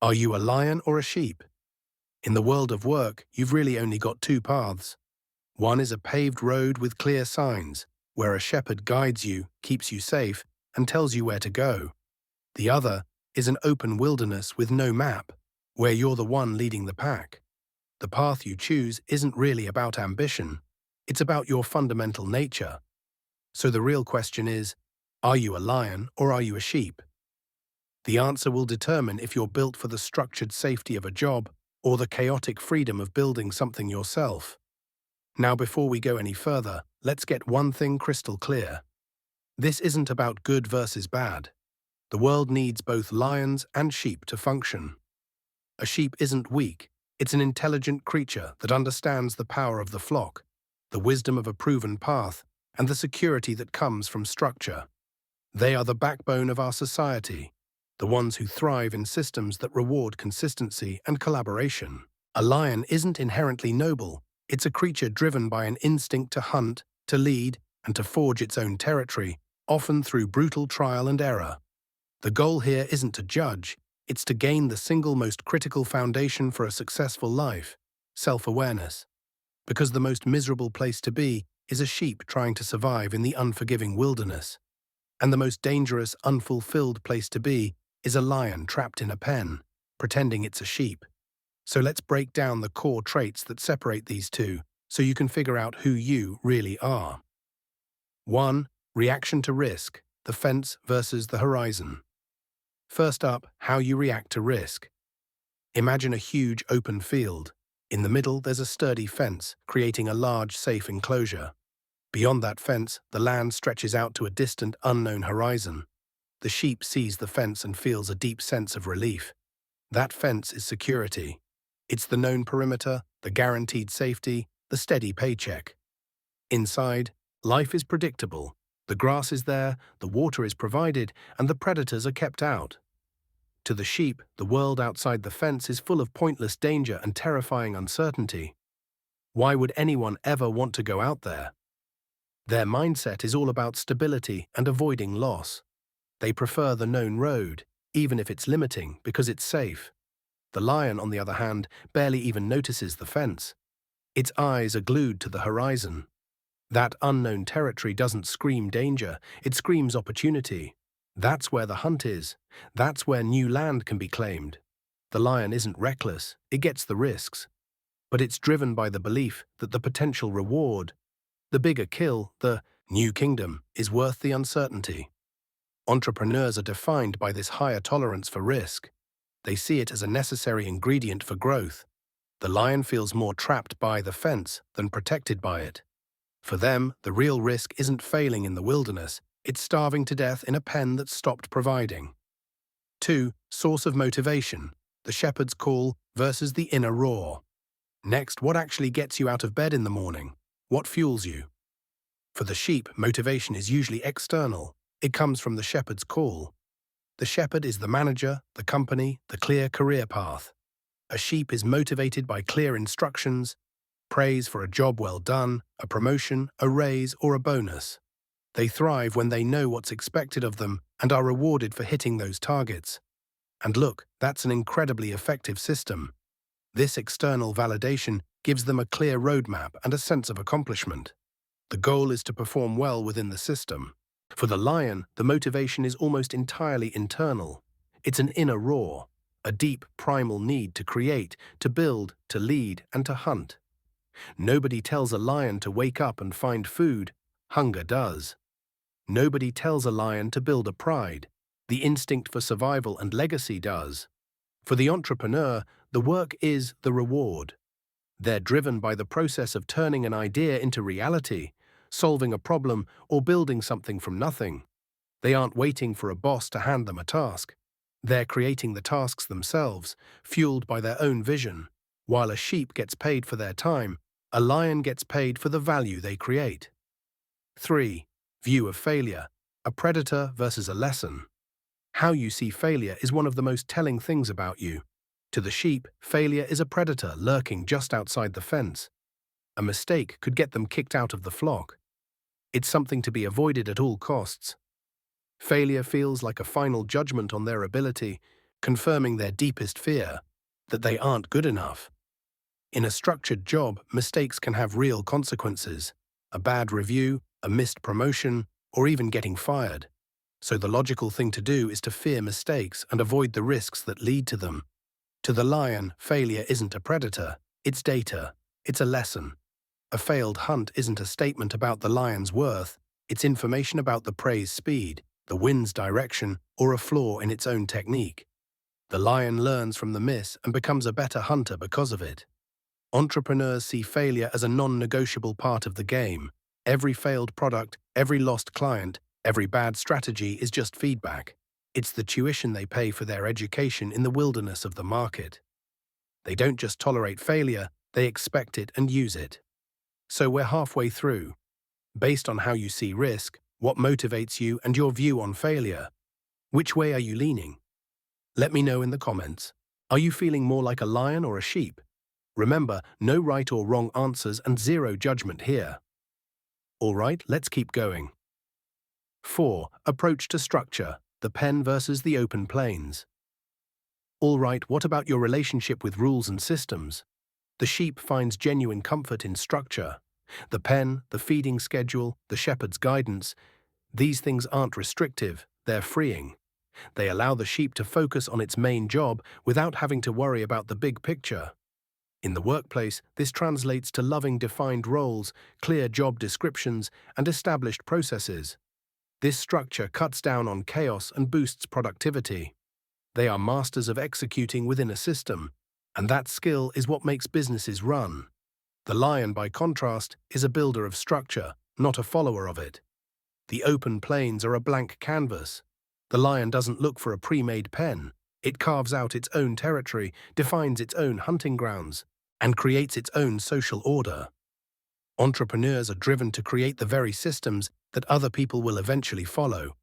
Are you a lion or a sheep? In the world of work, you've really only got two paths. One is a paved road with clear signs, where a shepherd guides you, keeps you safe, and tells you where to go. The other is an open wilderness with no map, where you're the one leading the pack. The path you choose isn't really about ambition, it's about your fundamental nature. So the real question is, are you a lion or are you a sheep? The answer will determine if you're built for the structured safety of a job or the chaotic freedom of building something yourself. Now, before we go any further, let's get one thing crystal clear. This isn't about good versus bad. The world needs both lions and sheep to function. A sheep isn't weak, it's an intelligent creature that understands the power of the flock, the wisdom of a proven path, and the security that comes from structure. They are the backbone of our society, the ones who thrive in systems that reward consistency and collaboration. A lion isn't inherently noble, it's a creature driven by an instinct to hunt, to lead, and to forge its own territory, often through brutal trial and error. The goal here isn't to judge, it's to gain the single most critical foundation for a successful life: self-awareness. Because the most miserable place to be is a sheep trying to survive in the unforgiving wilderness. And the most dangerous, unfulfilled place to be is a lion trapped in a pen, pretending it's a sheep. So let's break down the core traits that separate these two, so you can figure out who you really are. 1. Reaction to risk, the fence versus the horizon. First up, how you react to risk. Imagine a huge open field. In the middle, there's a sturdy fence, creating a large, safe enclosure. Beyond that fence, the land stretches out to a distant, unknown horizon. The sheep sees the fence and feels a deep sense of relief. That fence is security. It's the known perimeter, the guaranteed safety, the steady paycheck. Inside, life is predictable. The grass is there, the water is provided, and the predators are kept out. To the sheep, the world outside the fence is full of pointless danger and terrifying uncertainty. Why would anyone ever want to go out there? Their mindset is all about stability and avoiding loss. They prefer the known road, even if it's limiting, because it's safe. The lion, on the other hand, barely even notices the fence. Its eyes are glued to the horizon. That unknown territory doesn't scream danger, it screams opportunity. That's where the hunt is. That's where new land can be claimed. The lion isn't reckless, it gets the risks. But it's driven by the belief that the potential reward, the bigger kill, the new kingdom, is worth the uncertainty. Entrepreneurs are defined by this higher tolerance for risk. They see it as a necessary ingredient for growth. The lion feels more trapped by the fence than protected by it. For them, the real risk isn't failing in the wilderness, it's starving to death in a pen that's stopped providing. 2. Source of motivation, the shepherd's call versus the inner roar. Next, what actually gets you out of bed in the morning? What fuels you? For the sheep, motivation is usually external. It comes from the shepherd's call. The shepherd is the manager, the company, the clear career path. A sheep is motivated by clear instructions, praise for a job well done, a promotion, a raise, or a bonus. They thrive when they know what's expected of them and are rewarded for hitting those targets. And look, that's an incredibly effective system. This external validation gives them a clear roadmap and a sense of accomplishment. The goal is to perform well within the system. For the lion, the motivation is almost entirely internal. It's an inner roar, a deep primal need to create, to build, to lead, and to hunt. Nobody tells a lion to wake up and find food. Hunger does. Nobody tells a lion to build a pride. The instinct for survival and legacy does. For the entrepreneur, the work is the reward. They're driven by the process of turning an idea into reality, solving a problem, or building something from nothing. They aren't waiting for a boss to hand them a task. They're creating the tasks themselves, fueled by their own vision. While a sheep gets paid for their time, a lion gets paid for the value they create. 3. View of failure, a predator versus a lesson. How you see failure is one of the most telling things about you. To the sheep, failure is a predator lurking just outside the fence. A mistake could get them kicked out of the flock. It's something to be avoided at all costs. Failure feels like a final judgment on their ability. confirming their deepest fear, that they aren't good enough. In a structured job, mistakes can have real consequences: a bad review, a missed promotion, or even getting fired. So the logical thing to do is to fear mistakes and avoid the risks that lead to them. To the lion, failure isn't a predator, it's data, it's a lesson. A failed hunt isn't a statement about the lion's worth, it's information about the prey's speed, the wind's direction, or a flaw in its own technique. The lion learns from the miss and becomes a better hunter because of it. Entrepreneurs see failure as a non-negotiable part of the game. Every failed product, every lost client, every bad strategy is just feedback. It's the tuition they pay for their education in the wilderness of the market. They don't just tolerate failure, they expect it and use it. So we're halfway through. Based on how you see risk, what motivates you, and your view on failure, which way are you leaning? Let me know in the comments. Are you feeling more like a lion or a sheep? Remember, no right or wrong answers and zero judgment here. All right, let's keep going. 4. Approach to structure, the pen versus the open plains. All right, what about your relationship with rules and systems? The sheep finds genuine comfort in structure. The pen, the feeding schedule, the shepherd's guidance, these things aren't restrictive, they're freeing. They allow the sheep to focus on its main job without having to worry about the big picture. In the workplace, this translates to loving defined roles, clear job descriptions, and established processes. This structure cuts down on chaos and boosts productivity. They are masters of executing within a system, and that skill is what makes businesses run. The lion, by contrast, is a builder of structure, not a follower of it. The open plains are a blank canvas. The lion doesn't look for a pre-made pen. It carves out its own territory, defines its own hunting grounds, and creates its own social order. Entrepreneurs are driven to create the very systems that other people will eventually follow.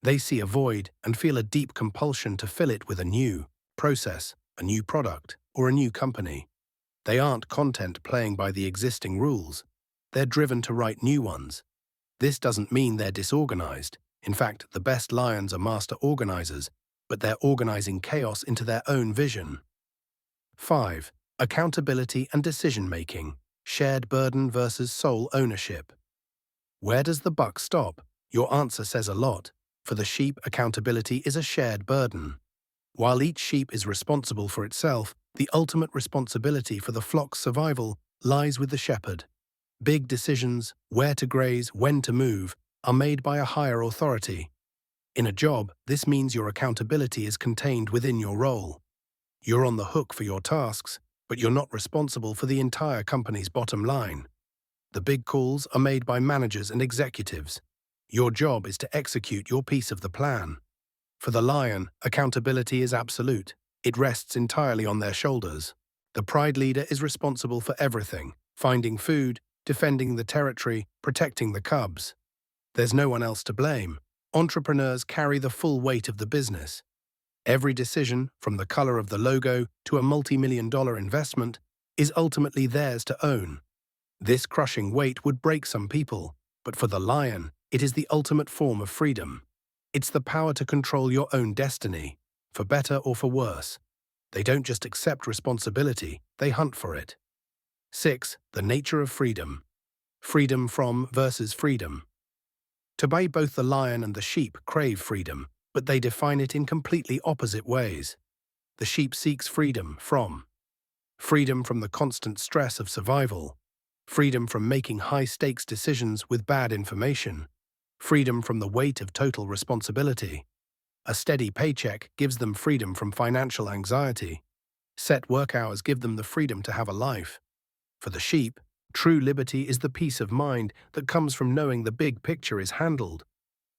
They see a void and feel a deep compulsion to fill it with a new process, a new product, or a new company. They aren't content playing by the existing rules. They're driven to write new ones. This doesn't mean they're disorganized. In fact, the best lions are master organizers, but they're organizing chaos into their own vision. 5. Accountability and decision-making, shared burden versus sole ownership. Where does the buck stop? Your answer says a lot. For the sheep, accountability is a shared burden. While each sheep is responsible for itself, the ultimate responsibility for the flock's survival lies with the shepherd. Big decisions, where to graze, when to move, are made by a higher authority. In a job, this means your accountability is contained within your role. You're on the hook for your tasks, but you're not responsible for the entire company's bottom line. The big calls are made by managers and executives. Your job is to execute your piece of the plan. For the lion, accountability is absolute. It rests entirely on their shoulders. The pride leader is responsible for everything: finding food, defending the territory, protecting the cubs. There's no one else to blame. Entrepreneurs carry the full weight of the business. Every decision, from the color of the logo to a multi-million-dollar investment, is ultimately theirs to own. This crushing weight would break some people, but for the lion, it is the ultimate form of freedom. It's the power to control your own destiny, for better or for worse. They don't just accept responsibility, they hunt for it. 6. The nature of freedom. Freedom from versus freedom. Today, both the lion and the sheep crave freedom, but they define it in completely opposite ways. The sheep seeks freedom from the constant stress of survival, freedom from making high-stakes decisions with bad information, freedom from the weight of total responsibility. A steady paycheck gives them freedom from financial anxiety. Set work hours give them the freedom to have a life. For the sheep, true liberty is the peace of mind that comes from knowing the big picture is handled,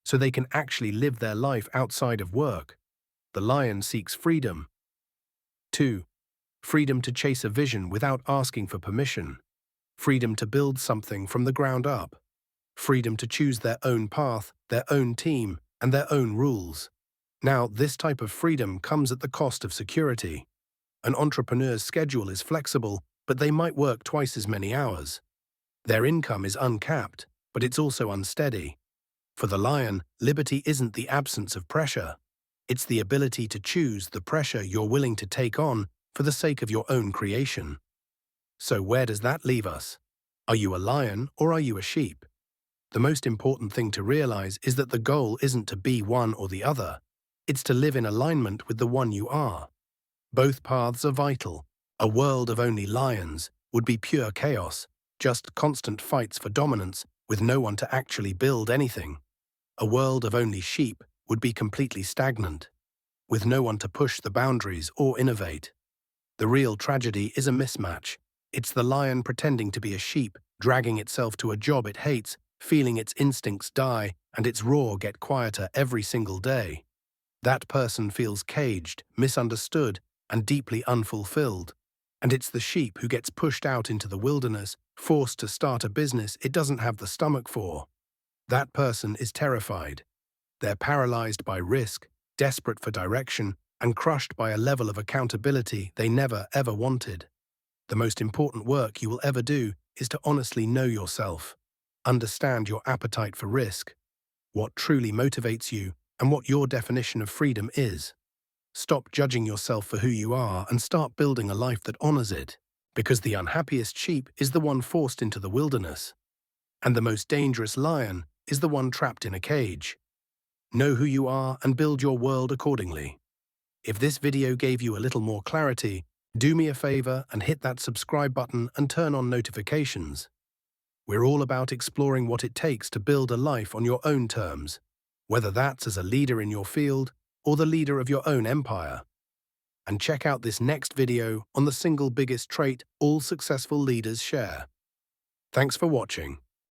so they can actually live their life outside of work. The lion seeks freedom. 2. Freedom to chase a vision without asking for permission. Freedom to build something from the ground up. Freedom to choose their own path, their own team, and their own rules. Now, this type of freedom comes at the cost of security. An entrepreneur's schedule is flexible, but they might work twice as many hours. Their income is uncapped, but it's also unsteady. For the lion, liberty isn't the absence of pressure. It's the ability to choose the pressure you're willing to take on for the sake of your own creation. So where does that leave us? Are you a lion or are you a sheep? The most important thing to realize is that the goal isn't to be one or the other. It's to live in alignment with the one you are. Both paths are vital. A world of only lions would be pure chaos, just constant fights for dominance with no one to actually build anything. A world of only sheep would be completely stagnant, with no one to push the boundaries or innovate. The real tragedy is a mismatch. It's the lion pretending to be a sheep, dragging itself to a job it hates, feeling its instincts die and its roar get quieter every single day. That person feels caged, misunderstood, and deeply unfulfilled. And it's the sheep who gets pushed out into the wilderness, forced to start a business it doesn't have the stomach for. That person is terrified. They're paralyzed by risk, desperate for direction, and crushed by a level of accountability they never ever wanted. The most important work you will ever do is to honestly know yourself. Understand your appetite for risk, what truly motivates you, and what your definition of freedom is. Stop judging yourself for who you are and start building a life that honors it. Because the unhappiest sheep is the one forced into the wilderness. And the most dangerous lion is the one trapped in a cage. Know who you are and build your world accordingly. If this video gave you a little more clarity, do me a favor and hit that subscribe button and turn on notifications. We're all about exploring what it takes to build a life on your own terms, whether that's as a leader in your field or the leader of your own empire. And check out this next video on the single biggest trait all successful leaders share. Thanks for watching.